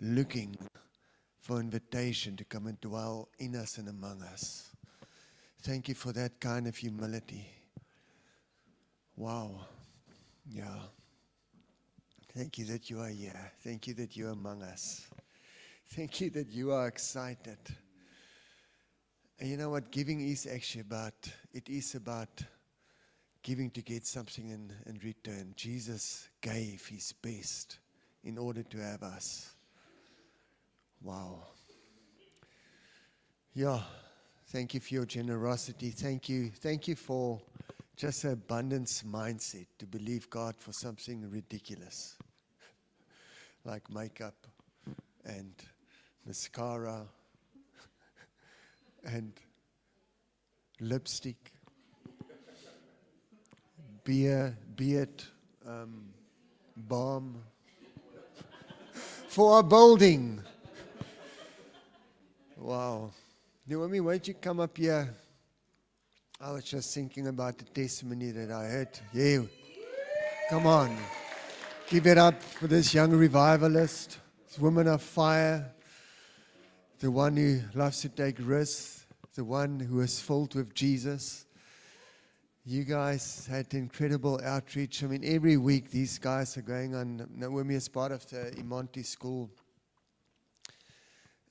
looking for invitation to come and dwell in us and among us. Thank you for that kind of humility. Wow. Yeah. Thank you that you are here. Thank you that you are among us. Thank you that you are excited. And you know what giving is actually about? It is about giving to get something in return. Jesus gave his best in order to have us. Wow. Yeah. Thank you for your generosity. Thank you for just an abundance mindset to believe God for something ridiculous like makeup and mascara and lipstick, beard, balm for our building. Wow. Naomi, why don't you come up here? I was just thinking about the testimony that I heard. Yeah. Come on. Give it up for this young revivalist, this woman of fire, the one who loves to take risks, the one who is filled with Jesus. You guys had incredible outreach. I mean, every week these guys are going on. Naomi is part of the Imonti school,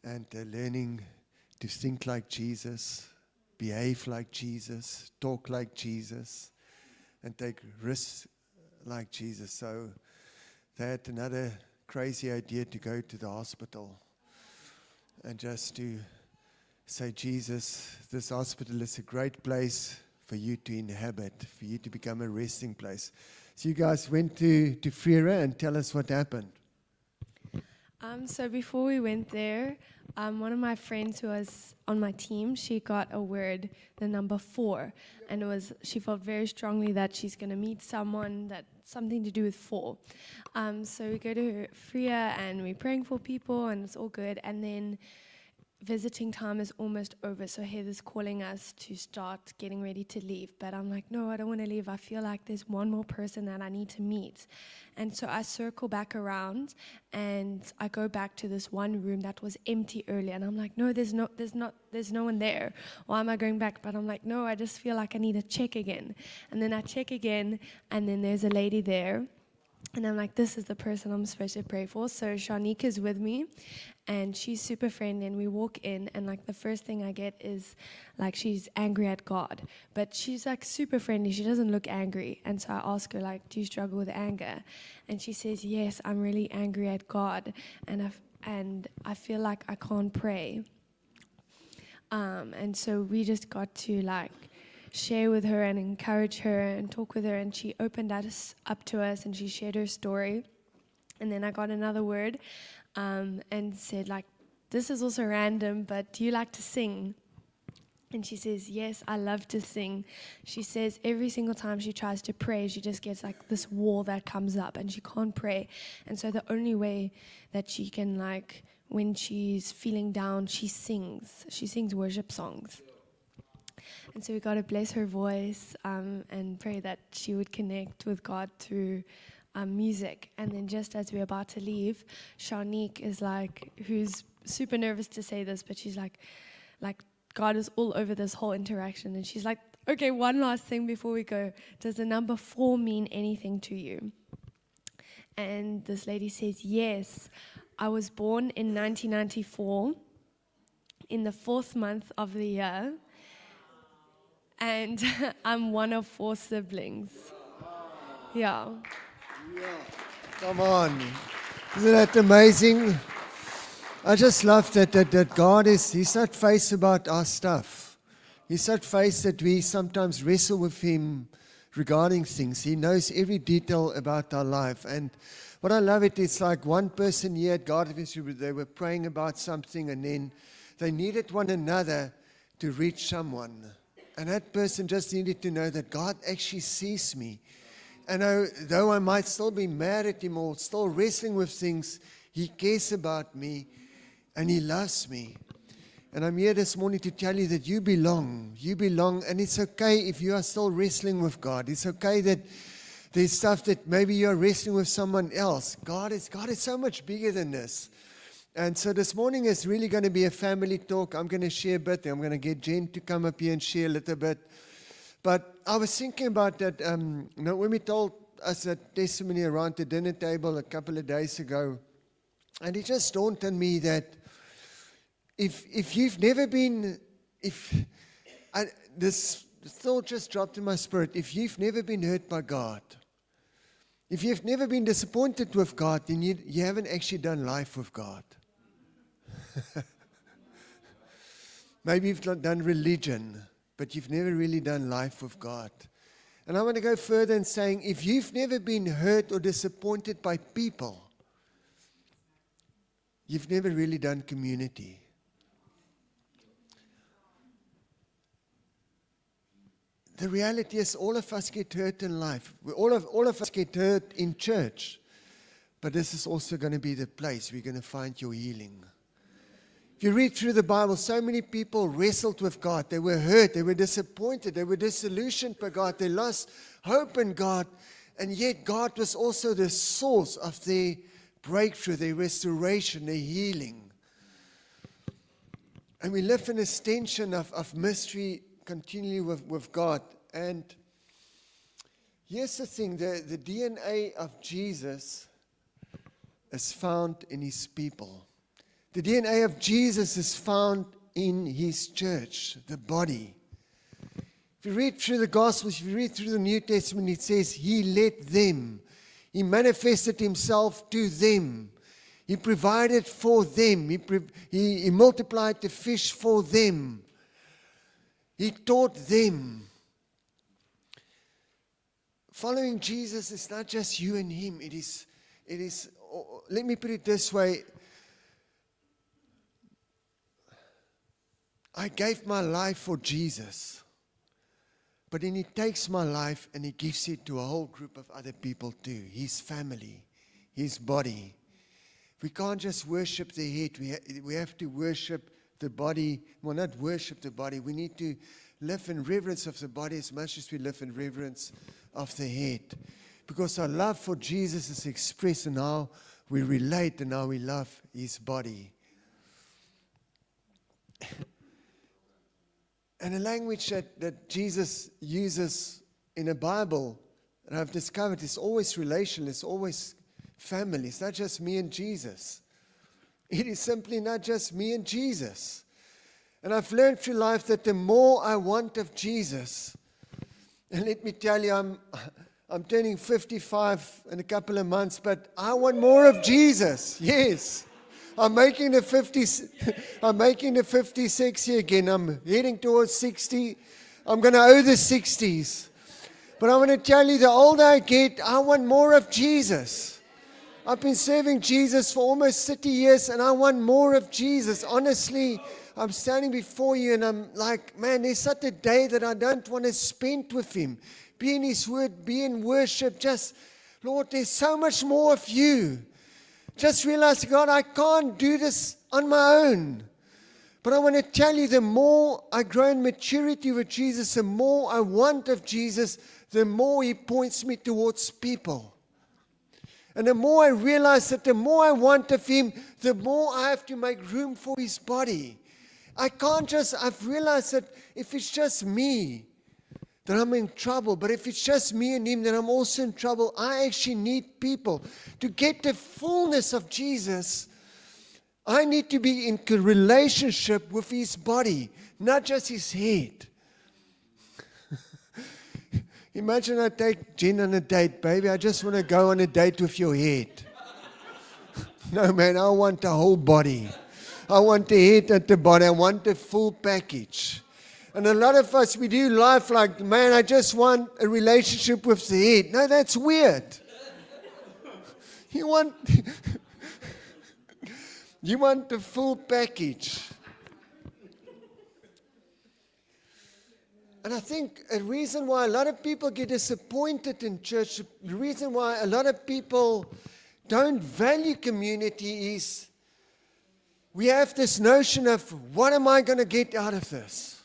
and they're learning to think like Jesus, behave like Jesus, talk like Jesus, and take risks like Jesus. So they had another crazy idea to go to the hospital and just to say, Jesus, this hospital is a great place for you to inhabit, for you to become a resting place. So you guys went to Freire, and tell us what happened. So before we went there, one of my friends who was on my team, she got a word, the number 4, and she felt very strongly that she's going to meet someone that something to do with 4. So we go to Freya and we're praying for people and it's all good. And then visiting time is almost over, so Heather's calling us to start getting ready to leave. But I'm like, no, I don't want to leave. I feel like there's one more person that I need to meet. And so I circle back around and I go back to this one room that was empty earlier. And I'm like, no, there's no one there. Why am I going back? But I'm like, no, I just feel like I need to check again. And then I check again, and then there's a lady there. And I'm like, this is the person I'm supposed to pray for. So Shanique is with me, and she's super friendly. And we walk in, and like the first thing I get is like she's angry at God, but she's like super friendly. She doesn't look angry. And so I ask her, like, do you struggle with anger? And she says, yes, I'm really angry at God, and I feel like I can't pray. And so we just got to like share with her and encourage her and talk with her, and she opened us up to us and she shared her story. And then I got another word and said, like, this is also random, but do you like to sing? And she says, yes, I love to sing. She says every single time she tries to pray, she just gets like this wall that comes up and she can't pray. And so the only way that she can, like, when she's feeling down, she sings worship songs. And so we got to bless her voice and pray that she would connect with God through music. And then just as we're about to leave, Shanique is like, who's super nervous to say this, but she's like God is all over this whole interaction. And she's like, okay, one last thing before we go. Does the number 4 mean anything to you? And this lady says, yes. I was born in 1994 in the 4th month of the year. And I'm one of 4 siblings. Yeah. Come on. Isn't that amazing? I just love that God He's not faced about our stuff. He's not faced that we sometimes wrestle with Him regarding things. He knows every detail about our life. And what I love it's like one person here at God, they were praying about something, and then they needed one another to reach someone. And that person just needed to know that God actually sees me. And though I might still be mad at Him or still wrestling with things, He cares about me and He loves me. And I'm here this morning to tell you that you belong. You belong, and it's okay if you are still wrestling with God. It's okay that there's stuff that maybe you're wrestling with someone else. God is so much bigger than this. And so this morning is really going to be a family talk. I'm going to share a bit. I'm going to get Jen to come up here and share a little bit. But I was thinking about that. Naomi told us a testimony around the dinner table a couple of days ago. And it just dawned on me that if you've never been, this thought just dropped in my spirit. If you've never been hurt by God, if you've never been disappointed with God, then you haven't actually done life with God. Maybe you've done religion, but you've never really done life with God. And I want to go further in saying, if you've never been hurt or disappointed by people, you've never really done community. The reality is all of us get hurt in life. All of us get hurt in church. But this is also going to be the place we're going to find your healing. If you read through the Bible, so many people wrestled with God. They were hurt. They were disappointed. They were disillusioned by God. They lost hope in God. And yet God was also the source of their breakthrough, their restoration, their healing. And we live in this tension of mystery continually with God. And here's the thing, the DNA of Jesus is found in His people. The DNA of Jesus is found in His church, the body. If you read through the Gospels, if you read through the New Testament, it says He led them. He manifested Himself to them. He provided for them. He multiplied the fish for them. He taught them. Following Jesus is not just you and Him. It is, let me put it this way. I gave my life for Jesus. But then He takes my life and He gives it to a whole group of other people too. His family, His body. We can't just worship the head. We have to worship the body. Well, not worship the body. We need to live in reverence of the body as much as we live in reverence of the head. Because our love for Jesus is expressed in how we relate and how we love His body. And the language that Jesus uses in the Bible that I've discovered is always relational. It's always family. It's not just me and Jesus. It is simply not just me and Jesus. And I've learned through life that the more I want of Jesus, and let me tell you, I'm turning 55 in a couple of months, but I want more of Jesus. Yes. I'm making the 56 here again. I'm heading towards 60. I'm going to owe the 60s. But I want to tell you, the older I get, I want more of Jesus. I've been serving Jesus for almost 30 years, and I want more of Jesus. Honestly, I'm standing before you, and I'm like, man, there's such a day that I don't want to spend with Him. Be in His Word, be in worship. Just, Lord, there's so much more of You. Just realize, God, I can't do this on my own. But I want to tell you, the more I grow in maturity with Jesus, the more I want of Jesus, the more He points me towards people. And the more I realize that the more I want of Him, the more I have to make room for His body. I've realized that if it's just me, then I'm in trouble. But if it's just me and Him, then I'm also in trouble. I actually need people. To get the fullness of Jesus, I need to be in relationship with His body, not just His head. Imagine I take Jen on a date, baby. I just want to go on a date with your head. No, man, I want the whole body. I want the head and the body. I want the full package. And a lot of us, we do life like, man, I just want a relationship with the head. No, that's weird. You want the full package. And I think a reason why a lot of people get disappointed in church, the reason why a lot of people don't value community is we have this notion of, what am I going to get out of this?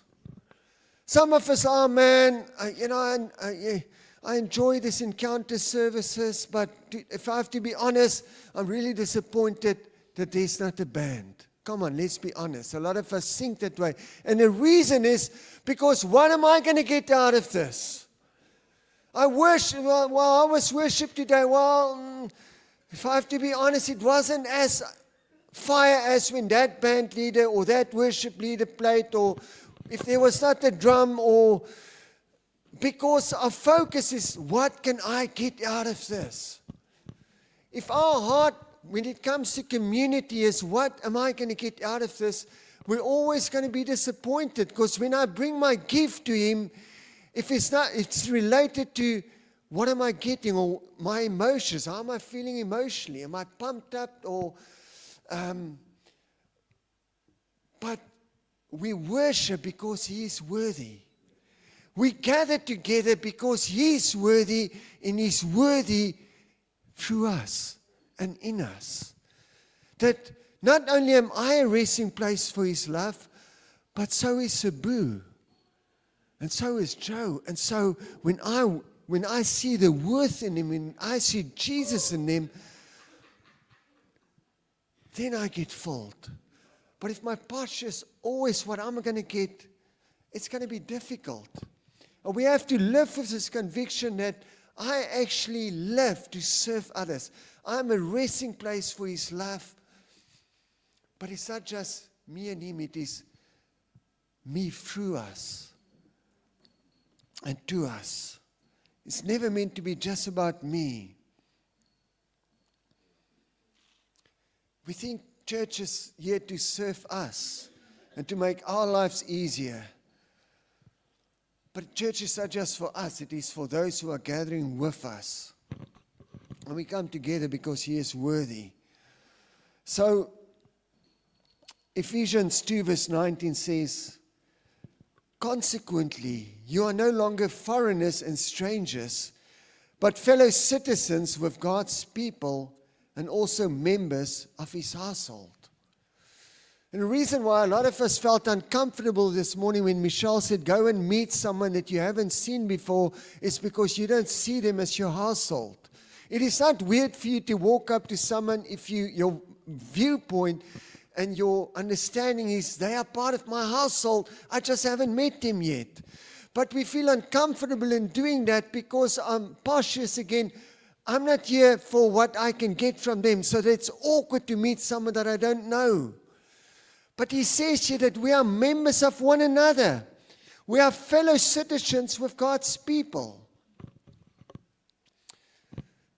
Some of us are, man, I enjoy this encounter services, but if I have to be honest, I'm really disappointed that there's not a band. Come on, let's be honest. A lot of us think that way. And the reason is because what am I going to get out of this? I worship, well, I was worship today. Well, if I have to be honest, it wasn't as fire as when that band leader or that worship leader played, or if there was not a drum, or because our focus is what can I get out of this? If our heart, when it comes to community, is what am I going to get out of this, we're always going to be disappointed, because when I bring my gift to Him, if it's related to what am I getting, or my emotions, how am I feeling emotionally, am I pumped up, or but we worship because He is worthy. We gather together because He is worthy, and He's worthy through us and in us. That not only am I a resting place for His love, but so is Sabu, and so is Joe. And so when I see the worth in Him, when I see Jesus in them, then I get filled. But if my posture is always what I'm going to get, it's going to be difficult. And we have to live with this conviction that I actually live to serve others. I'm a resting place for His love. But it's not just me and Him, it is me through us and to us. It's never meant to be just about me. We think church is here to serve us and to make our lives easier. But church is not just for us, it is for those who are gathering with us. And we come together because He is worthy. So, Ephesians 2 verse 19 says, consequently, you are no longer foreigners and strangers, but fellow citizens with God's people and also members of His household. And the reason why a lot of us felt uncomfortable this morning when Michelle said, go and meet someone that you haven't seen before, is because you don't see them as your household. It is not weird for you to walk up to someone if your viewpoint and your understanding is they are part of my household, I just haven't met them yet. But we feel uncomfortable in doing that because I'm cautious again. I'm not here for what I can get from them, so that it's awkward to meet someone that I don't know. But He says here that we are members of one another. We are fellow citizens with God's people.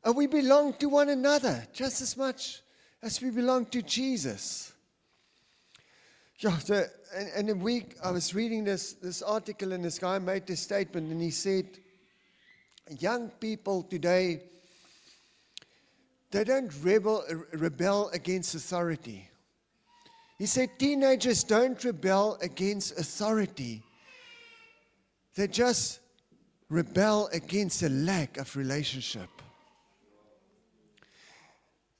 And we belong to one another just as much as we belong to Jesus. Yeah, in a week I was reading this article, and this guy made this statement, and he said, young people today, they don't rebel against authority. He said teenagers don't rebel against authority. They just rebel against a lack of relationship.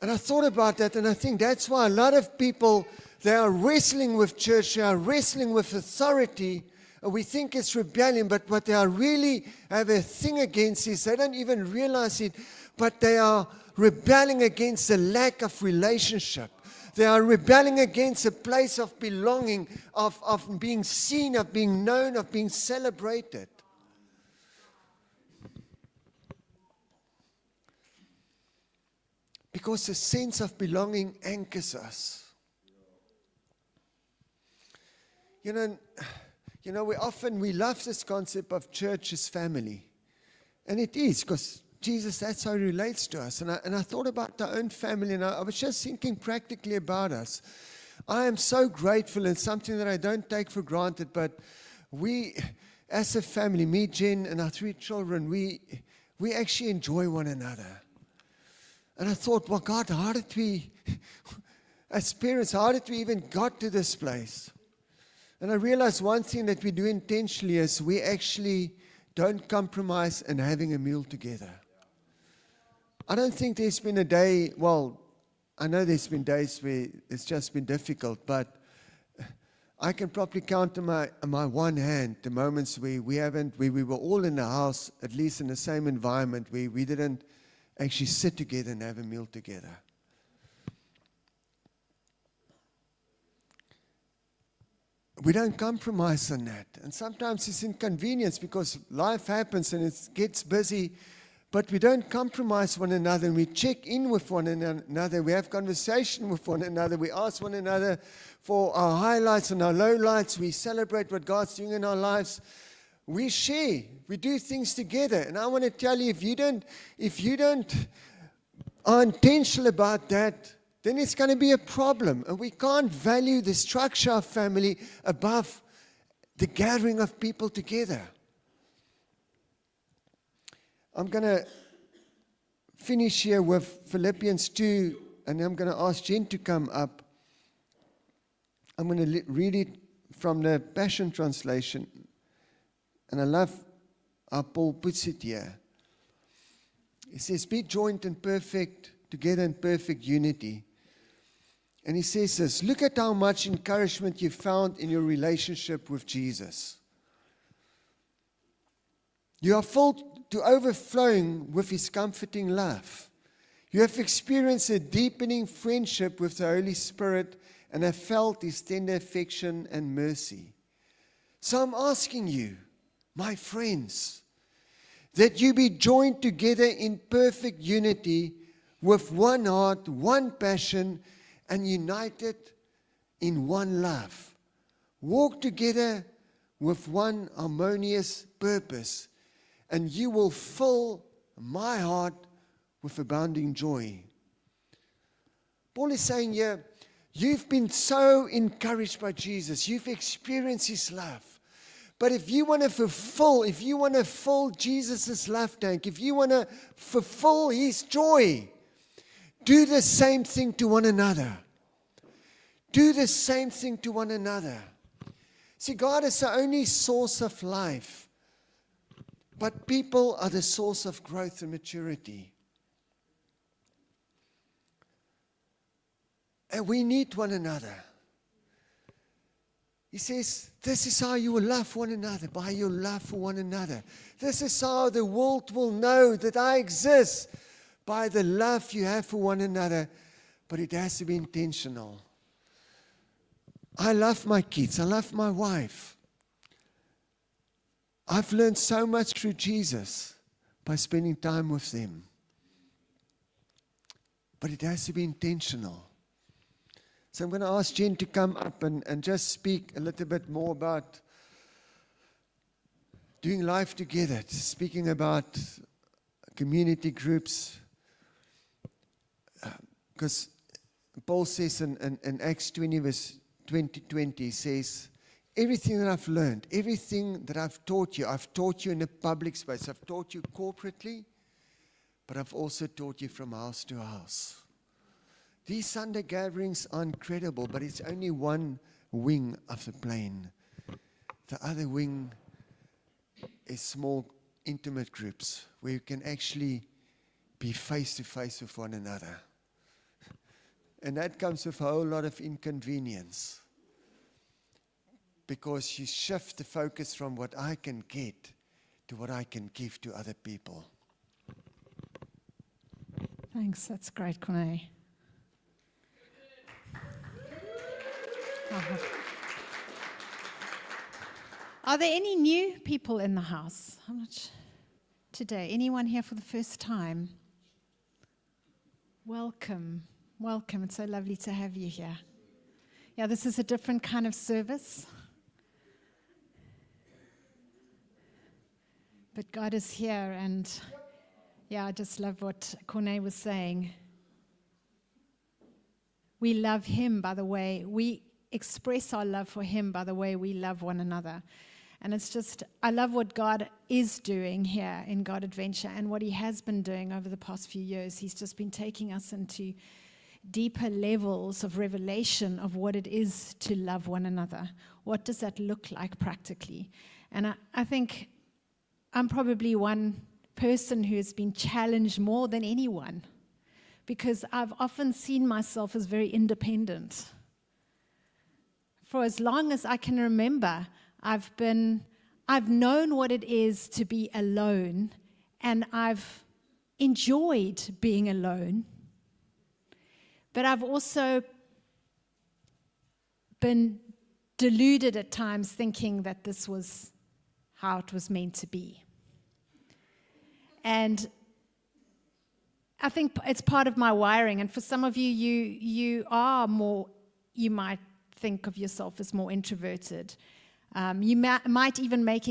And I thought about that, and I think that's why a lot of people, they are wrestling with church, they are wrestling with authority, and we think it's rebellion, but what they are really have a thing against is they don't even realize it, but they are rebelling against the lack of relationship. They are rebelling against a place of belonging, of being seen, of being known, of being celebrated. Because the sense of belonging anchors us. You know, we love this concept of church as family. And it is, because Jesus, that's how He relates to us. And I thought about our own family, and I was just thinking practically about us. I am so grateful, and something that I don't take for granted, but we, as a family, me, Jen, and our 3 children, we actually enjoy one another. And I thought, well, God, how did we, as parents, how did we even got to this place? And I realized one thing that we do intentionally is we actually don't compromise in having a meal together. I don't think there's been a day, well, I know there's been days where it's just been difficult, but I can probably count on my one hand the moments where we were all in the house, at least in the same environment, where we didn't actually sit together and have a meal together. we don't compromise on that. And sometimes it's inconvenience because life happens and it gets busy, but we don't compromise one another, and we check in with one another. We have conversation with one another. We ask one another for our highlights and our lowlights. We celebrate what God's doing in our lives. We share. We do things together. And I want to tell you, if you don't are intentional about that, then it's going to be a problem. And we can't value the structure of family above the gathering of people together. I'm going to finish here with Philippians 2, and I'm going to ask Jen to come up. I'm going to read it from the Passion Translation. And I love how Paul puts it here. He says, be joined and perfect, together in perfect unity. And he says this, look at how much encouragement you found in your relationship with Jesus. You are full to overflowing with His comforting love. You have experienced a deepening friendship with the Holy Spirit and have felt His tender affection and mercy. So I'm asking you, my friends, that you be joined together in perfect unity with one heart, one passion, and united in one love. Walk together with one harmonious purpose, and you will fill my heart with abounding joy. Paul is saying here, you've been so encouraged by Jesus. You've experienced His love. But if you want to fill Jesus' love tank, if you want to fulfill His joy, do the same thing to one another. Do the same thing to one another. See, God is the only source of life. But people are the source of growth and maturity. And we need one another. He says, this is how you will love one another, by your love for one another. This is how the world will know that I exist, by the love you have for one another. But it has to be intentional. I love my kids. I love my wife. I've learned so much through Jesus by spending time with them. But it has to be intentional. So I'm going to ask Jen to come up and just speak a little bit more about doing life together, speaking about community groups. Because Paul says in Acts 20, verse 20, he says, everything that I've learned, everything that I've taught you in a public space. I've taught you corporately, but I've also taught you from house to house. These Sunday gatherings are incredible, but it's only one wing of the plane. The other wing is small, intimate groups where you can actually be face to face with one another. And that comes with a whole lot of inconvenience. Because you shift the focus from what I can get to what I can give to other people. Thanks, that's great, Corné. Are there any new people in the house? How much today? Anyone here for the first time? Welcome, welcome. It's so lovely to have you here. Yeah, this is a different kind of service. But God is here, and yeah, I just love what Corné was saying. We love Him by the way, we express our love for Him by the way we love one another. And it's just, I love what God is doing here in God Adventure and what He has been doing over the past few years. He's just been taking us into deeper levels of revelation of what it is to love one another. What does that look like practically? And I think I'm probably one person who has been challenged more than anyone, because I've often seen myself as very independent. For as long as I can remember, I've known what it is to be alone, and I've enjoyed being alone. But I've also been deluded at times, thinking that this was how it was meant to be. And I think it's part of my wiring. And for some of you, you are more, you might think of yourself as more introverted. You might even make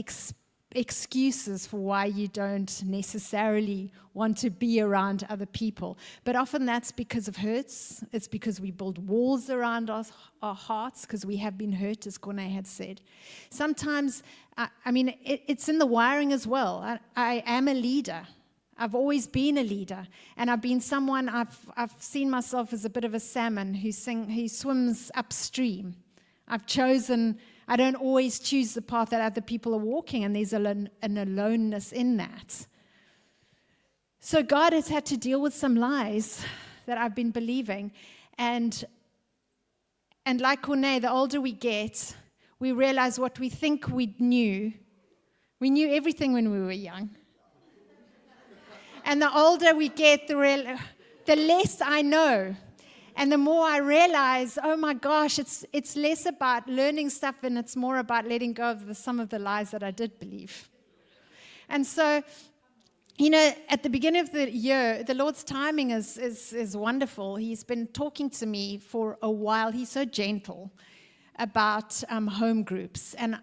excuses for why you don't necessarily want to be around other people. But often that's because of hurts. It's because we build walls around our hearts because we have been hurt, as Corné had said. Sometimes, it's in the wiring as well. I am a leader. I've always been a leader. And I've been someone, I've seen myself as a bit of a salmon who swims upstream. I don't always choose the path that other people are walking, and there's an aloneness in that. So God has had to deal with some lies that I've been believing. And like Corné, the older we get, we realize what we think we knew everything when we were young. And the older we get, the less I know. And the more I realize, oh my gosh, it's less about learning stuff and it's more about letting go of some of the lies that I did believe. And so, at the beginning of the year, the Lord's timing is wonderful. He's been talking to me for a while. He's so gentle about home groups. And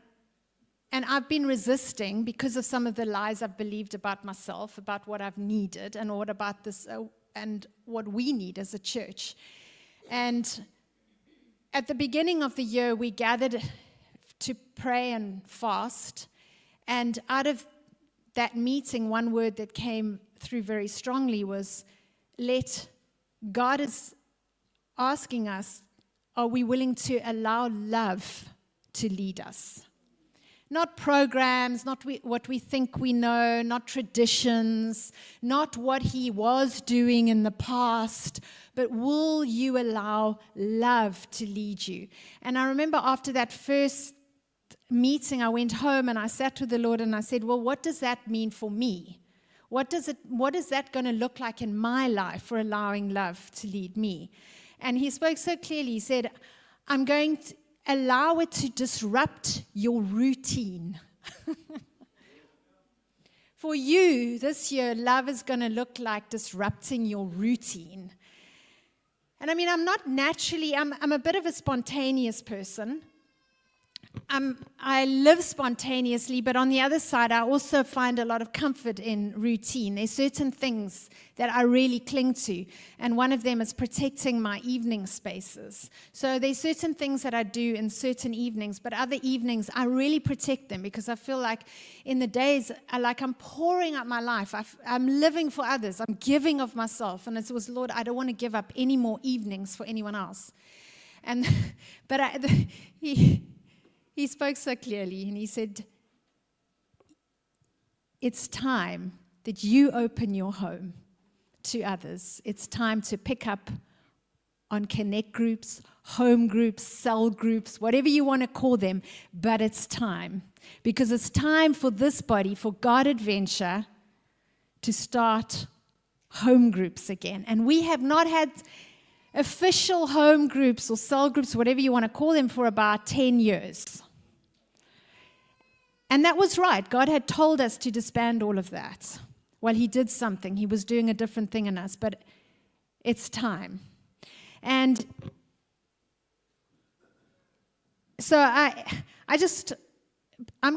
I've been resisting because of some of the lies I've believed about myself, about what I've needed, and what about this, and what we need as a church. And at the beginning of the year, we gathered to pray and fast. And out of that meeting, one word that came through very strongly was, God is asking us, are we willing to allow love to lead us? Not programs, not what we think we know, not traditions, not what he was doing in the past, but will you allow love to lead you? And I remember after that first meeting, I went home and I sat with the Lord and I said, well, what does that mean for me? What is that going to look like in my life for allowing love to lead me? And he spoke so clearly. He said, I'm going to allow it to disrupt your routine. For you, this year, love is going to look like disrupting your routine. And I'm not naturally, I'm a bit of a spontaneous person. I live spontaneously, but on the other side, I also find a lot of comfort in routine. There's certain things that I really cling to, and one of them is protecting my evening spaces. So there's certain things that I do in certain evenings, but other evenings, I really protect them because I feel like in the days, I'm pouring out my life. I'm living for others. I'm giving of myself, and it was, Lord, I don't want to give up any more evenings for anyone else. He spoke so clearly, and he said, it's time that you open your home to others. It's time to pick up on connect groups, home groups, cell groups, whatever you want to call them, but it's time. Because it's time for this body, for God Adventure, to start home groups again. And we have not had official home groups or cell groups, whatever you want to call them, for about 10 years. And that was right. God had told us to disband all of that. Well, he did something. He was doing a different thing in us, but it's time. And so I'm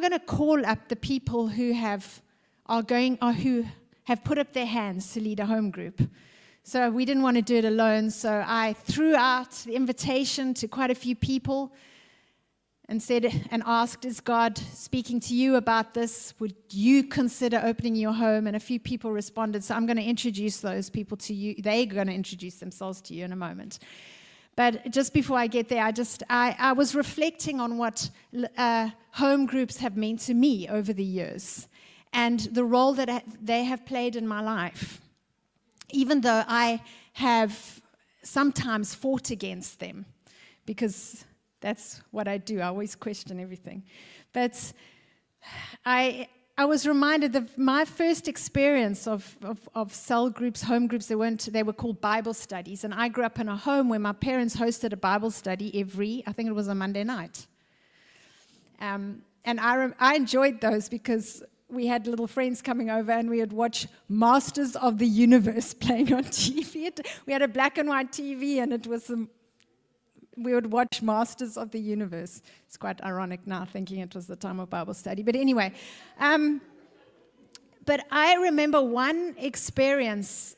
going to call up the people who have put up their hands to lead a home group. So we didn't want to do it alone, so I threw out the invitation to quite a few people and asked, is God speaking to you about this? Would you consider opening your home? And a few people responded, so I'm going to introduce those people to you. They're going to introduce themselves to you in a moment. But just before I get there, I was reflecting on what home groups have meant to me over the years and the role that they have played in my life. Even though I have sometimes fought against them, because that's what I do. I always question everything. But I was reminded of my first experience of cell groups, home groups. They were called Bible studies. And I grew up in a home where my parents hosted a Bible study I think it was a Monday night. And I enjoyed those because we had little friends coming over and we would watch Masters of the Universe playing on TV. We had a black and white TV and it was we would watch Masters of the Universe. It's quite ironic now thinking it was the time of Bible study. But anyway, but I remember one experience,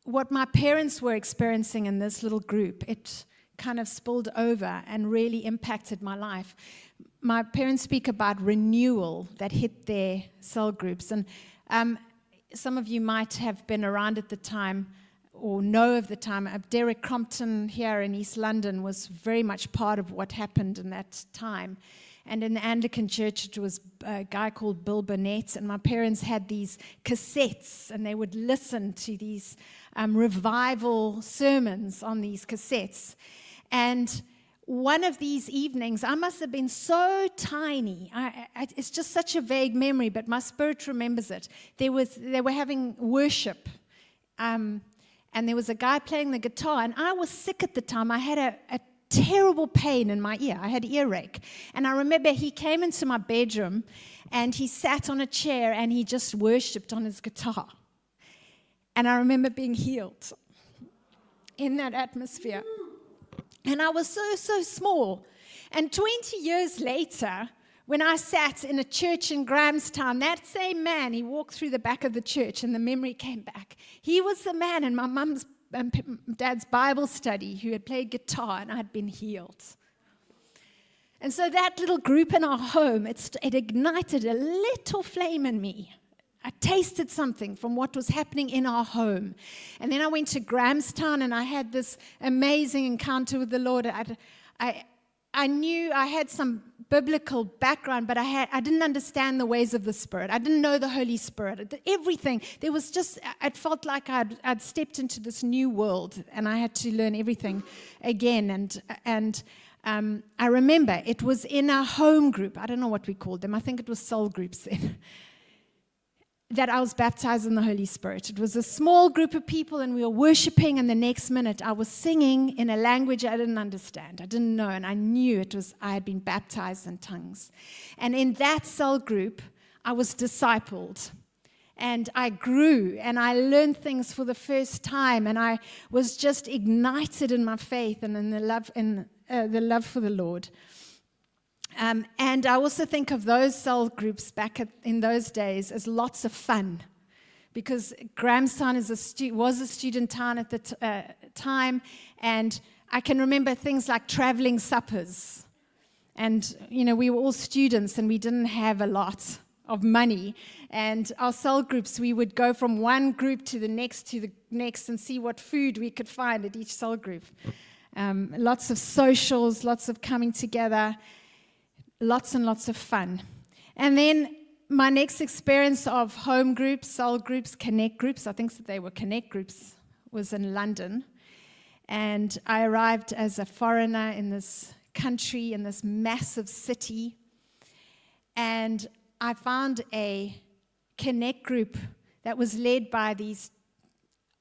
what my parents were experiencing in this little group. It kind of spilled over and really impacted my life. My parents speak about renewal that hit their cell groups. And some of you might have been around at the time or know of the time. Derek Crompton here in East London was very much part of what happened in that time. And in the Anglican church, it was a guy called Bill Burnett. And my parents had these cassettes, and they would listen to these revival sermons on these cassettes. And one of these evenings, I must have been so tiny. It's just such a vague memory, but my spirit remembers it. They were having worship, and there was a guy playing the guitar, and I was sick at the time. I had a terrible pain in my ear. I had earache. And I remember he came into my bedroom, and he sat on a chair, and he just worshipped on his guitar. And I remember being healed in that atmosphere. And I was so small. And 20 years later, when I sat in a church in Grahamstown, that same man, he walked through the back of the church and the memory came back. He was the man in my mum's and dad's Bible study who had played guitar and I had been healed. And so that little group in our home, it ignited a little flame in me. I tasted something from what was happening in our home. And then I went to Grahamstown and I had this amazing encounter with the Lord. I knew I had some biblical background, but I didn't understand the ways of the Spirit. I didn't know the Holy Spirit. Everything. There was just, it felt like I'd stepped into this new world and I had to learn everything again. And I remember it was in our home group. I don't know what we called them. I think it was soul groups then. That I was baptized in the Holy Spirit. It was a small group of people and we were worshiping, and the next minute I was singing in a language I didn't understand. I didn't know, and I knew I had been baptized in tongues. And in that cell group, I was discipled. And I grew and I learned things for the first time, and I was just ignited in my faith and in the love for the Lord. And I also think of those cell groups back in those days as lots of fun, because Grahamstown was a student town at the time, and I can remember things like traveling suppers. And, we were all students and we didn't have a lot of money. And our cell groups, we would go from one group to the next and see what food we could find at each cell group. Lots of socials, lots of coming together. Lots and lots of fun. And then my next experience of home groups, cell groups, connect groups, I think that they were connect groups, was in London. And I arrived as a foreigner in this country, in this massive city. And I found a connect group that was led by these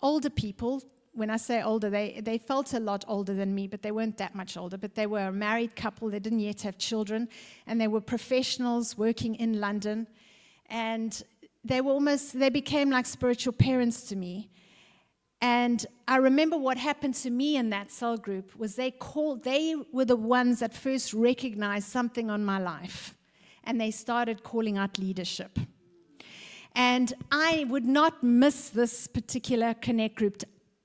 older people. When I say older, they felt a lot older than me, but they weren't that much older. But they were a married couple. They didn't yet have children. And they were professionals working in London. And they became like spiritual parents to me. And I remember what happened to me in that cell group was they were the ones that first recognized something on my life. And they started calling out leadership. And I would not miss this particular connect group.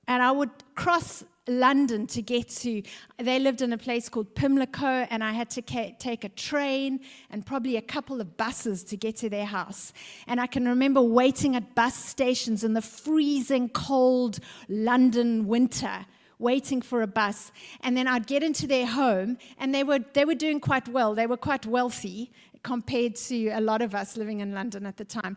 And I would cross London to get to, they lived in a place called Pimlico, and I had to take a train and probably a couple of buses to get to their house. And I can remember waiting at bus stations in the freezing cold London winter, waiting for a bus. And then I'd get into their home, and they were doing quite well. They were quite wealthy compared to a lot of us living in London at the time.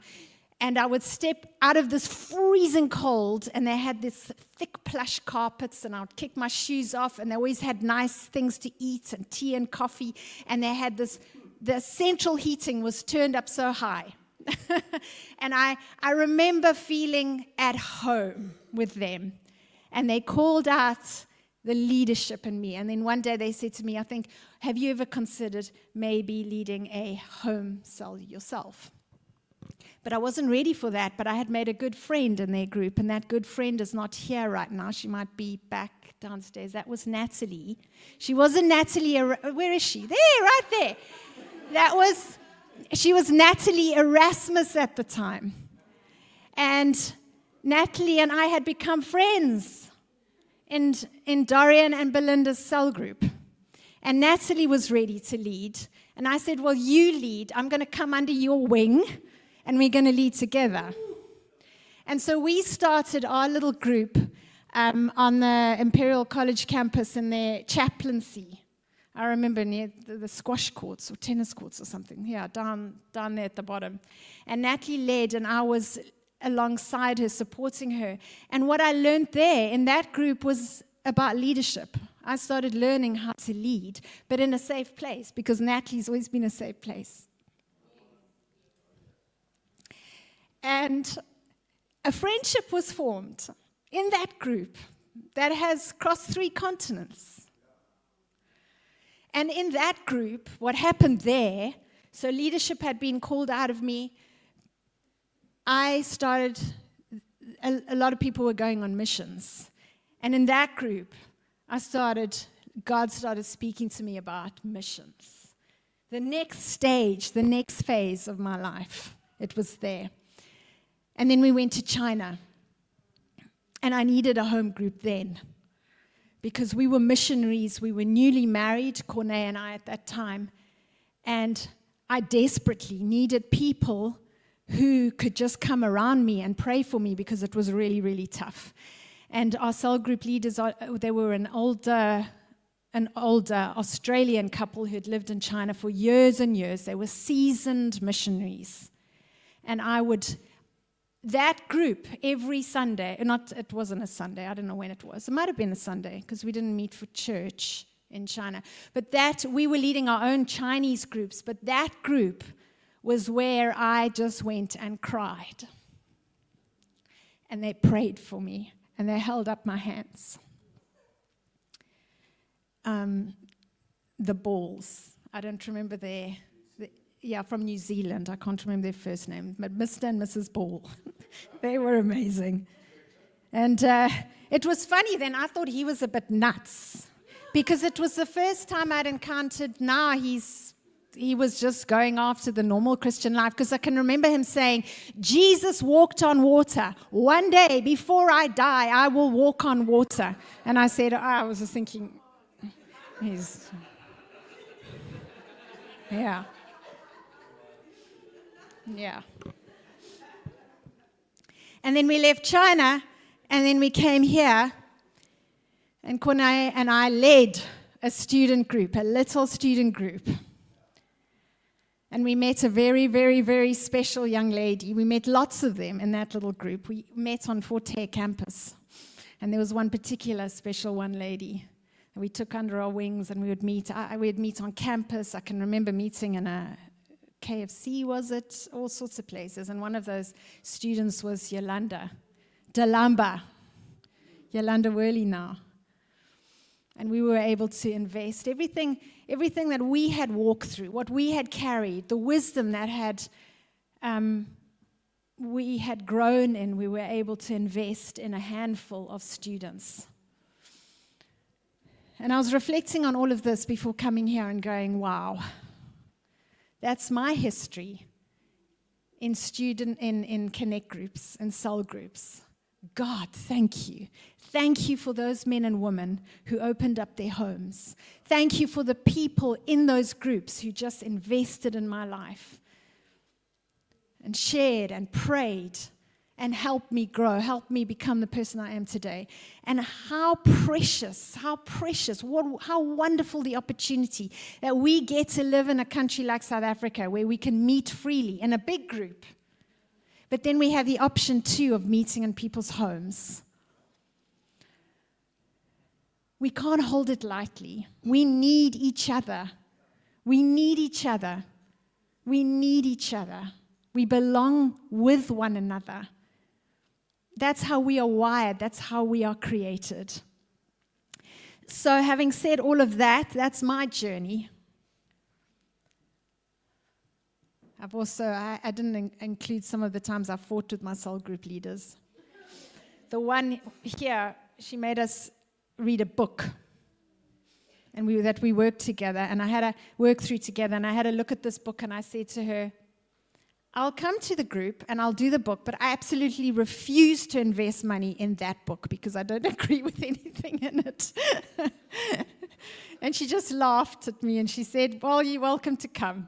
And I would step out of this freezing cold, and they had this thick plush carpets, and I would kick my shoes off, and they always had nice things to eat and tea and coffee, and they had the central heating was turned up so high. And I remember feeling at home with them, and they called out the leadership in me. And then one day they said to me, I think, have you ever considered maybe leading a home cell yourself? But I wasn't ready for that, but I had made a good friend in their group, and that good friend is not here right now. She might be back downstairs. That was Natalie. She wasn't Natalie, where is she? There, right there. She was Natalie Erasmus at the time. And Natalie and I had become friends in Dorian and Belinda's cell group. And Natalie was ready to lead. And I said, well, you lead. I'm going to come under your wing, and we're going to lead together. And so we started our little group on the Imperial College campus in their chaplaincy. I remember near the squash courts or tennis courts or something. Yeah, down there at the bottom. And Natalie led, and I was alongside her, supporting her. And what I learned there in that group was about leadership. I started learning how to lead, but in a safe place, because Natalie's always been a safe place. And a friendship was formed in that group that has crossed 3 continents. And in that group, what happened there, so leadership had been called out of me. I started, a lot of people were going on missions. And in that group, God started speaking to me about missions. The next stage, the next phase of my life, it was there. And then we went to China. And I needed a home group then, because we were missionaries. We were newly married, Corné and I at that time. And I desperately needed people who could just come around me and pray for me, because it was really, really tough. And our cell group leaders, they were an older Australian couple who had lived in China for years and years. They were seasoned missionaries. And that group every Sunday, it wasn't a Sunday, I don't know when it was. It might have been a Sunday, because we didn't meet for church in China. But we were leading our own Chinese groups, but that group was where I just went and cried. And they prayed for me, and they held up my hands. The Balls, I don't remember from New Zealand. I can't remember their first name, but Mr. and Mrs. Ball. They were amazing. And it was funny then. I thought he was a bit nuts, because it was the first time I'd encountered, now he was just going after the normal Christian life, because I can remember him saying, Jesus walked on water. One day before I die, I will walk on water. And I said, I was just thinking, yeah. And then we left China, and then we came here, and Corné and I led a student group, a little student group. And we met a very, very, very special young lady. We met lots of them in that little group. We met on Forte campus. And there was one particular special one lady that we took under our wings, and we would meet on campus. I can remember meeting in a KFC, was it? All sorts of places. And one of those students was Yolanda Worley now. And we were able to invest everything that we had walked through, what we had carried, the wisdom that we had grown in, we were able to invest in a handful of students. And I was reflecting on all of this before coming here and going, wow, that's my history in connect groups and cell groups. God, thank you. Thank you for those men and women who opened up their homes. Thank you for the people in those groups who just invested in my life and shared and prayed and helped me grow, helped me become the person I am today. And how precious, how wonderful the opportunity that we get to live in a country like South Africa, where we can meet freely in a big group. But then we have the option, too, of meeting in people's homes. We can't hold it lightly. We need each other. We need each other. We need each other. We belong with one another. That's how we are wired. That's how we are created. So having said all of that, that's my journey. I didn't include some of the times I fought with my cell group leaders. The one here, she made us read a book. And we worked together, and I had to work through together, and I had to look at this book, and I said to her, I'll come to the group and I'll do the book, but I absolutely refuse to invest money in that book because I don't agree with anything in it. And she just laughed at me and she said, well, you're welcome to come.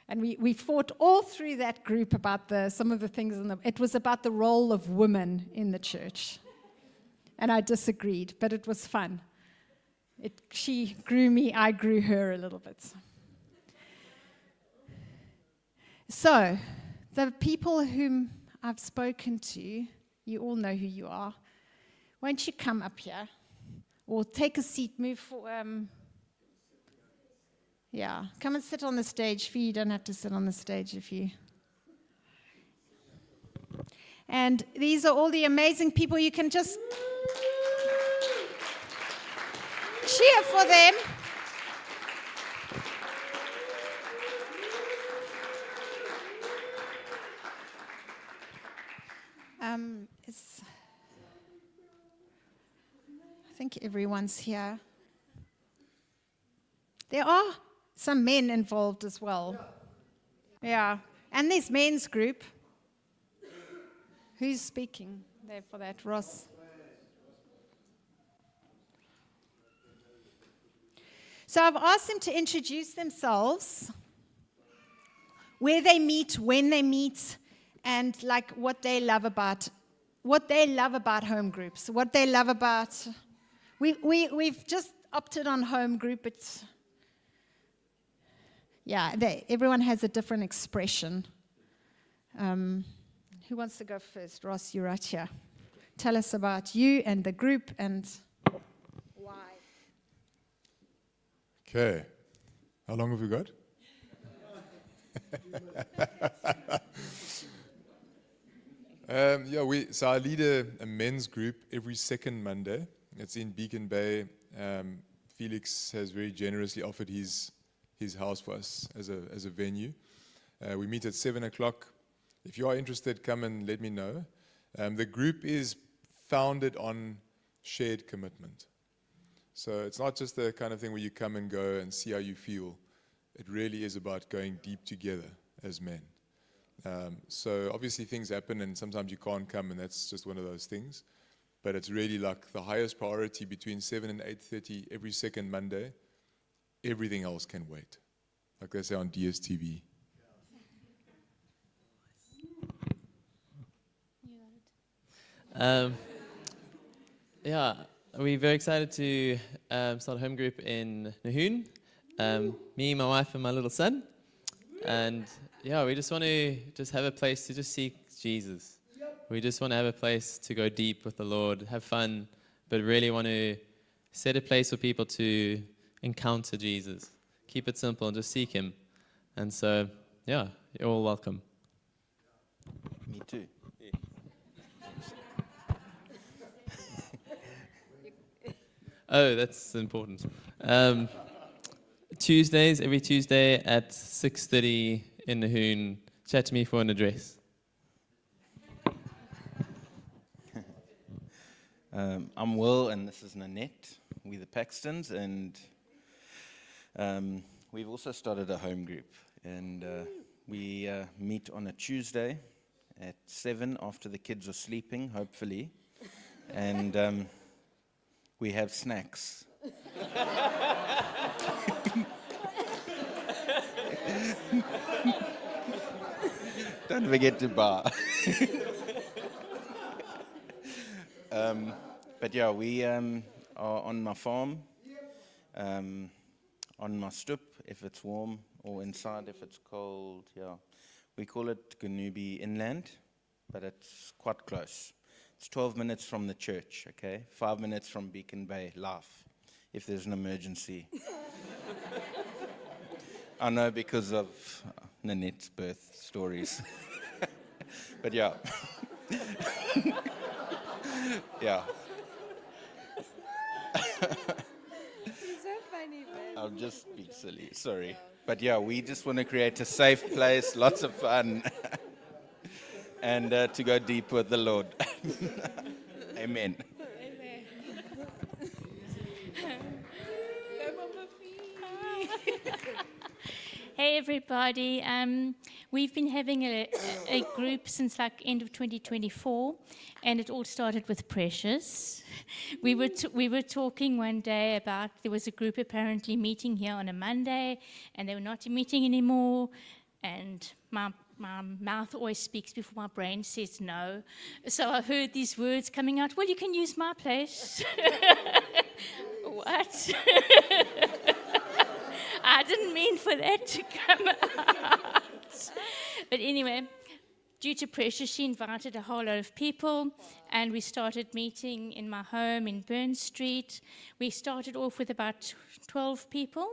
And we fought all through that group about some of the things. It was about the role of women in the church. And I disagreed, but it was fun. She grew me, I grew her a little bit. So, the people whom I've spoken to, you all know who you are. Won't you come up here? Or take a seat, move for... come and sit on the stage. Fee, you don't have to sit on the stage if you... And these are all the amazing people. You can just cheer for them. I think everyone's here. There are some men involved as well. Yeah. And there's men's group. Who's speaking there for that? Ross. So I've asked them to introduce themselves, where they meet, when they meet, and like what they love about home groups, what they love about. We've just opted on home group. It's everyone has a different expression. Who wants to go first? Ross, you're right here. Tell us about you and the group and why. Okay. How long have we got? So I lead a men's group every second Monday. It's in Beacon Bay. Felix has very generously offered his house for us as a venue. We meet at 7 o'clock. If you are interested, come and let me know. The group is founded on shared commitment. So it's not just the kind of thing where you come and go and see how you feel. It really is about going deep together as men. So obviously things happen and sometimes you can't come, and that's just one of those things. But it's really like the highest priority between 7 and 8:30 every second Monday. Everything else can wait. Like they say on DSTV. We're very excited to start a home group in Nahoon. Me, my wife, and my little son. And we just want to have a place to just seek Jesus. We just want to have a place to go deep with the Lord, have fun, but really want to set a place for people to encounter Jesus. Keep it simple and just seek Him. And so, you're all welcome. Me too. Oh, that's important. Tuesdays, every Tuesday at 6:30 in Nahoon. Chat to me for an address. I'm Will, and this is Nanette. We're the Paxtons, and we've also started a home group. And we meet on a Tuesday at 7 after the kids are sleeping, hopefully. And we have snacks. Don't forget to bar. But we are on my farm, on my stoep if it's warm, or inside if it's cold. We call it Ganubi Inland, but it's quite close. It's 12 minutes from the church, okay? 5 minutes from Beacon Bay, Life, if there's an emergency. I know because of Nanette's birth stories. But yeah. I'll just be silly, sorry. But yeah, we just want to create a safe place, lots of fun, and to go deep with the Lord. Amen. Hey everybody, we've been having a group since like end of 2024, and it all started with Precious. We were talking one day about there was a group apparently meeting here on a Monday, and they were not meeting anymore, and my mouth always speaks before my brain says no. So I heard these words coming out, well, you can use my place. What? I didn't mean for that to come out. But anyway, due to Precious, she invited a whole lot of people, and we started meeting in my home in Burn Street. We started off with about 12 people.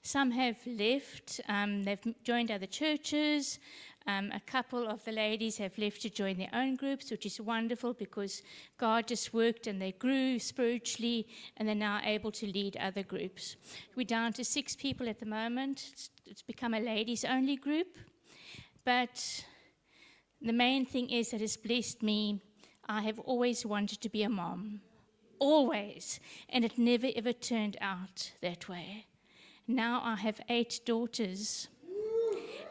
Some have left. They've joined other churches. A couple of the ladies have left to join their own groups, which is wonderful because God just worked and they grew spiritually, and they're now able to lead other groups. We're down to 6 people at the moment. It's become a ladies-only group. But the main thing is that has blessed me. I have always wanted to be a mom. Always. And it never, ever turned out that way. Now I have 8 daughters.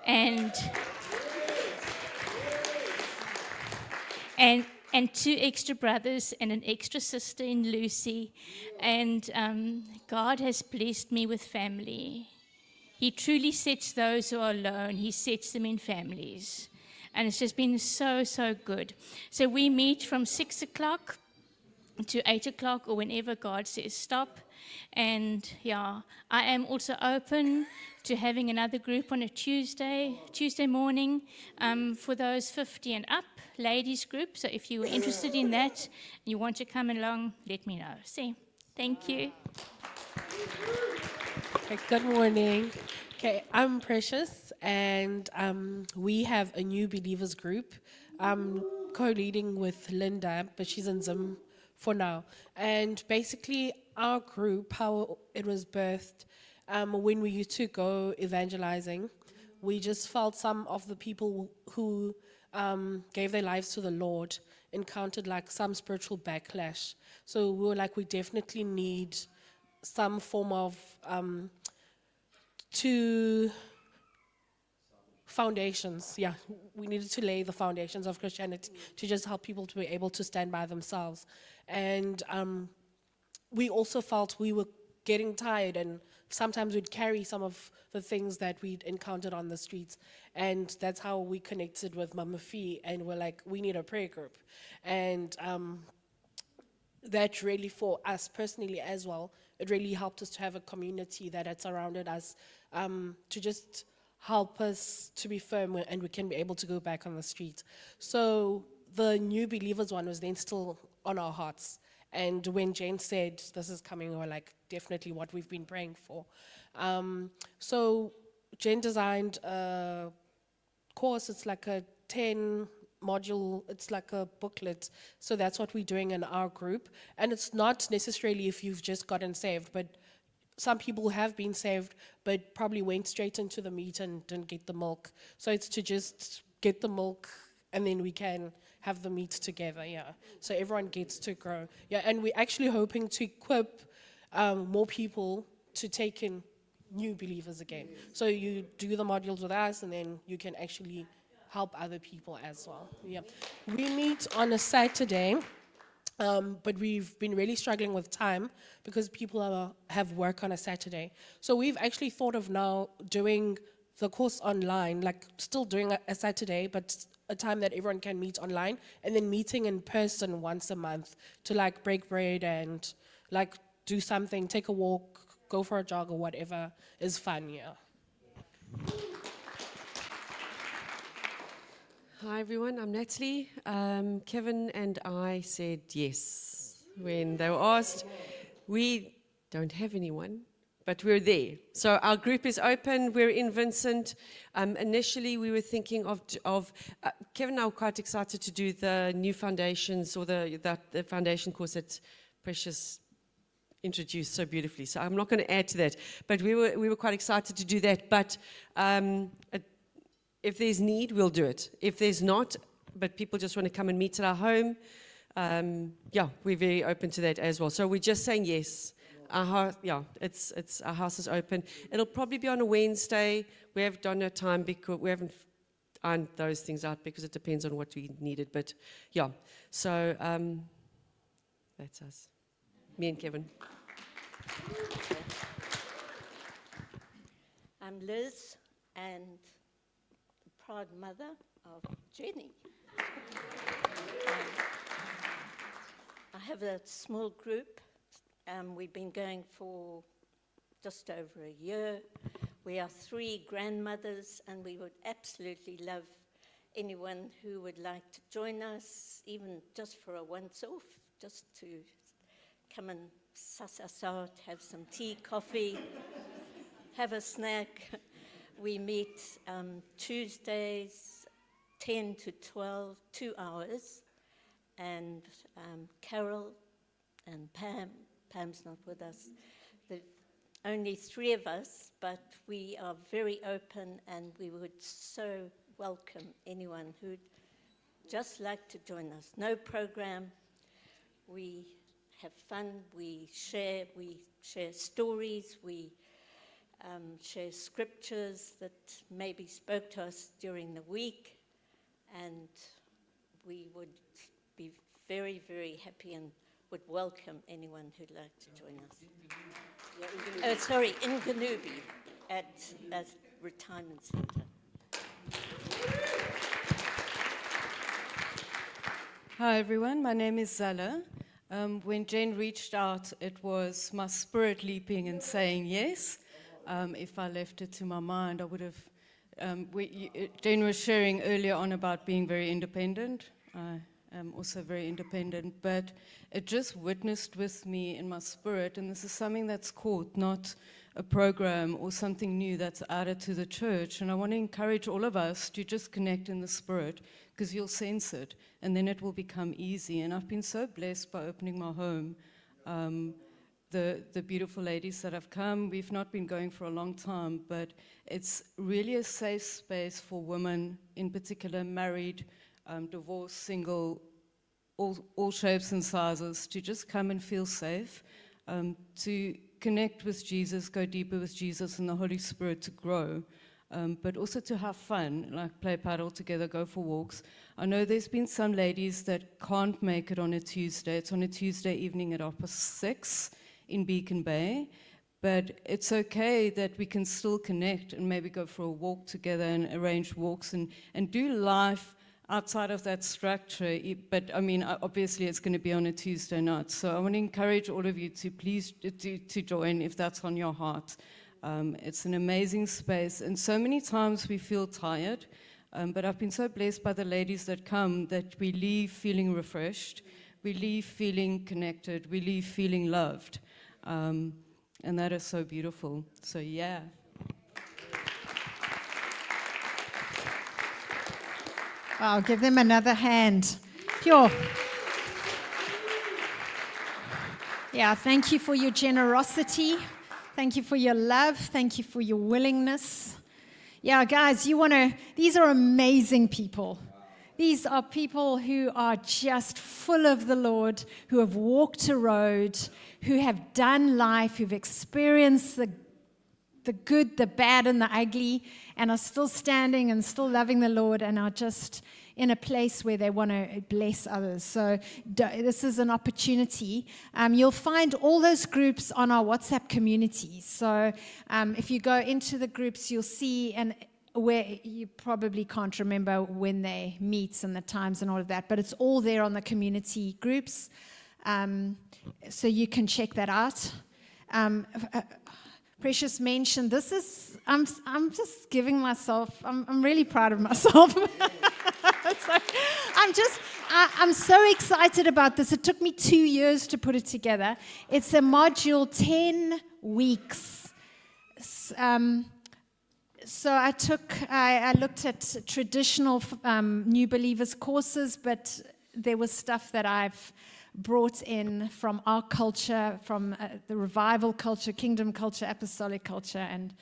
And 2 extra brothers and an extra sister in Lucy. And God has blessed me with family. He truly sets those who are alone, He sets them in families. And it's just been so, so good. So we meet from 6 o'clock to 8 o'clock or whenever God says stop. And yeah, I am also open to having another group on a Tuesday morning for those 50 and up, ladies group. So if you're interested in that and you want to come along, let me know. See, thank you. Okay, good morning. Okay, I'm Precious, and we have a new believers group. I'm co-leading with Linda, but she's in Zim for now. And basically, our group, how it was birthed, when we used to go evangelizing, we just felt some of the people who gave their lives to the Lord encountered like some spiritual backlash. So we were like, we definitely need some form of foundations. Yeah, we needed to lay the foundations of Christianity to just help people to be able to stand by themselves. And we also felt we were getting tired, and sometimes we'd carry some of the things that we'd encountered on the streets. And that's how we connected with Mama Fee, and we're like, we need a prayer group. And that really, for us personally as well, it really helped us to have a community that had surrounded us, to just help us to be firm, and we can be able to go back on the street. So the new believers one was then still on our hearts. And when Jane said this is coming, we were like, definitely what we've been praying for. So Jane designed a course. It's like a 10 module, it's like a booklet. So that's what we're doing in our group. And it's not necessarily if you've just gotten saved, but some people have been saved, but probably went straight into the meat and didn't get the milk. So it's to just get the milk, and then we can have the meat together, yeah. So everyone gets to grow. Yeah, and we're actually hoping to equip more people to take in new believers again. So you do the modules with us, and then you can actually help other people as well. Yeah, we meet on a Saturday, but we've been really struggling with time because people have work on a Saturday. So we've actually thought of now doing the course online, like still doing a Saturday, but a time that everyone can meet online, and then meeting in person once a month to like break bread and like do something, take a walk, go for a jog or whatever is fun, yeah. Hi everyone, I'm Natalie. Kevin and I said yes when they were asked. We don't have anyone, but we're there. So our group is open. We're in Vincent. Initially, we were thinking of Kevin and I were quite excited to do the new foundations or the foundation course that Precious introduced so beautifully. So I'm not going to add to that. But we were quite excited to do that. But if there's need, we'll do it. If there's not, but people just want to come and meet at our home, we're very open to that as well. So we're just saying yes. Our house, our house is open. It'll probably be on a Wednesday. We have done no time because we haven't ironed those things out because it depends on what we needed. But yeah, so that's us. Me and Kevin. I'm Liz, and the proud mother of Jenny. I have a small group. We've been going for just over a year. We are 3 grandmothers, and we would absolutely love anyone who would like to join us, even just for a once-off, just to come and suss us out, have some tea, coffee, have a snack. We meet Tuesdays, 10 to 12, 2 hours, and Carol and Pam's not with us. The only 3 of us, but we are very open, and we would so welcome anyone who'd just like to join us. No program. We have fun. We share stories. We share scriptures that maybe spoke to us during the week, and we would be very, very happy and would welcome anyone who'd like to join us. In Ganubi at a retirement centre. Hi everyone, my name is Zala. When Jen reached out, it was my spirit leaping and saying yes. If I left it to my mind, I would have... Jen was sharing earlier on about being very independent. I am also very independent, but it just witnessed with me in my spirit, and this is something that's caught, not a program or something new that's added to the church. And I want to encourage all of us to just connect in the spirit, because you'll sense it, and then it will become easy. And I've been so blessed by opening my home. The beautiful ladies that have come, we've not been going for a long time, but it's really a safe space for women, in particular married, divorced, single, all shapes and sizes, to just come and feel safe, to connect with Jesus, go deeper with Jesus and the Holy Spirit, to grow. But also to have fun, like play paddle together, go for walks. I know there's been some ladies that can't make it on a Tuesday. It's on a Tuesday evening at 6:30 in Beacon Bay. But it's okay that we can still connect and maybe go for a walk together and arrange walks and do life outside of that structure. But I mean, obviously it's going to be on a Tuesday night. So I want to encourage all of you to please to join if that's on your heart. It's an amazing space, and so many times we feel tired, but I've been so blessed by the ladies that come that we leave feeling refreshed, we leave feeling connected, we leave feeling loved, and that is so beautiful. So yeah. Wow, give them another hand. Pure. Yeah, thank you for your generosity. Thank you for your love. Thank you for your willingness. Yeah, guys, these are amazing people. These are people who are just full of the Lord, who have walked a road, who have done life, who've experienced the good, the bad, and the ugly, and are still standing and still loving the Lord, and are just in a place where they want to bless others. So this is an opportunity. You'll find all those groups on our WhatsApp community. So if you go into the groups, you'll see, and where you probably can't remember when they meet and the times and all of that, but it's all there on the community groups. So you can check that out. Precious mentioned, I'm just giving myself, I'm really proud of myself. I'm so excited about this. It took me 2 years to put it together. It's a module, 10 weeks. So I looked at traditional New Believers courses, but there was stuff that I've brought in from our culture, from the revival culture, kingdom culture, apostolic culture, and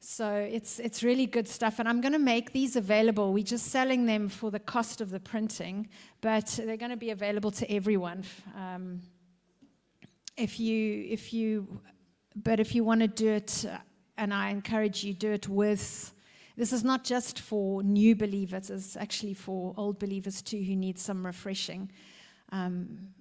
so it's really good stuff. And I'm going to make these available. We're just selling them for the cost of the printing, but they're going to be available to everyone. If you want to do it, and I encourage you, do it with. This is not just for new believers, it's actually for old believers too who need some refreshing,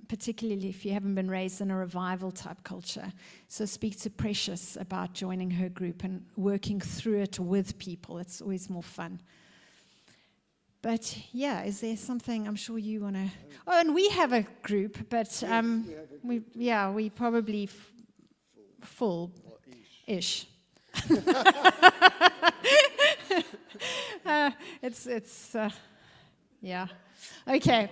particularly if you haven't been raised in a revival type culture. So speak to Precious about joining her group and working through it with people. It's always more fun. But yeah, is there something I'm sure you want to? Oh, and we have a group, but we probably full-ish. Yeah. Okay.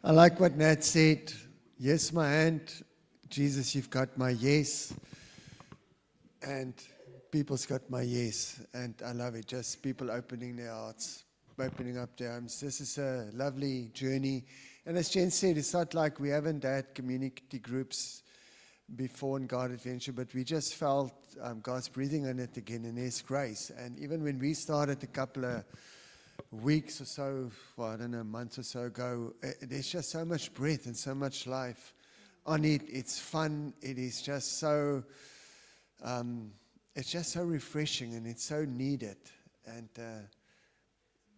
I like what Nat said. Yes, my hand. Jesus, you've got my yes. And people's got my yes. And I love it. Just people opening their hearts, opening up their homes. This is a lovely journey. And as Jen said, it's not like we haven't had community groups before in God Adventure, but we just felt God's breathing on it again, and there's grace. And even when we started a couple of weeks or so, a month or so ago, there's just so much breath and so much life on it. It's fun. It is just so, it's just so refreshing, and it's so needed. And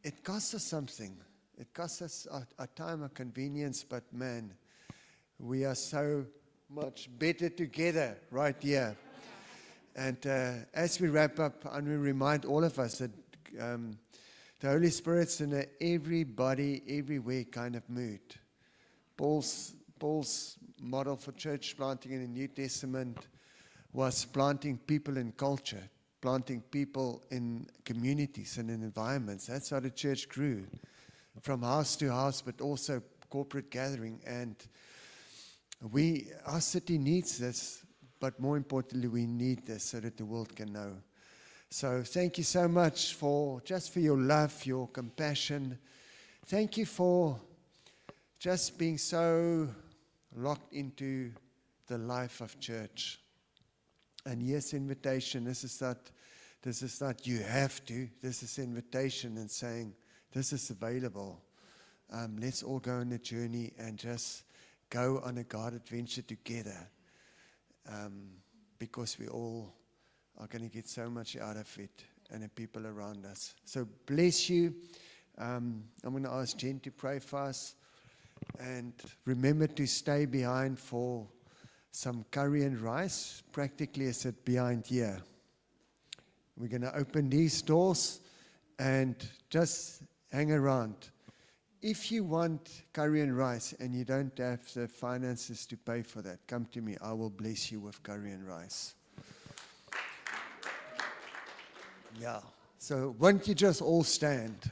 it costs us something. It costs us our time, our convenience, but man, we are so much better together right here. And as we wrap up, I want to remind all of us that the Holy Spirit's in a everybody, everywhere kind of mood. Paul's model for church planting in the New Testament was planting people in culture, planting people in communities and in environments. That's how the church grew, from house to house, but also corporate gathering. And our city needs this, but more importantly, we need this so that the world can know. So thank you so much for your love, your compassion. Thank you for just being so locked into the life of church. And yes, invitation. This is not you have to. This is invitation and saying this is available. Let's all go on a journey and just go on a God adventure together, because we all are going to get so much out of it and the people around us. So bless you. I'm going to ask Jen to pray for us. And remember to stay behind for some curry and rice. Practically, I said behind here. We're going to open these doors and just hang around. If you want curry and rice and you don't have the finances to pay for that, come to me. I will bless you with curry and rice. Yeah. So won't you just all stand?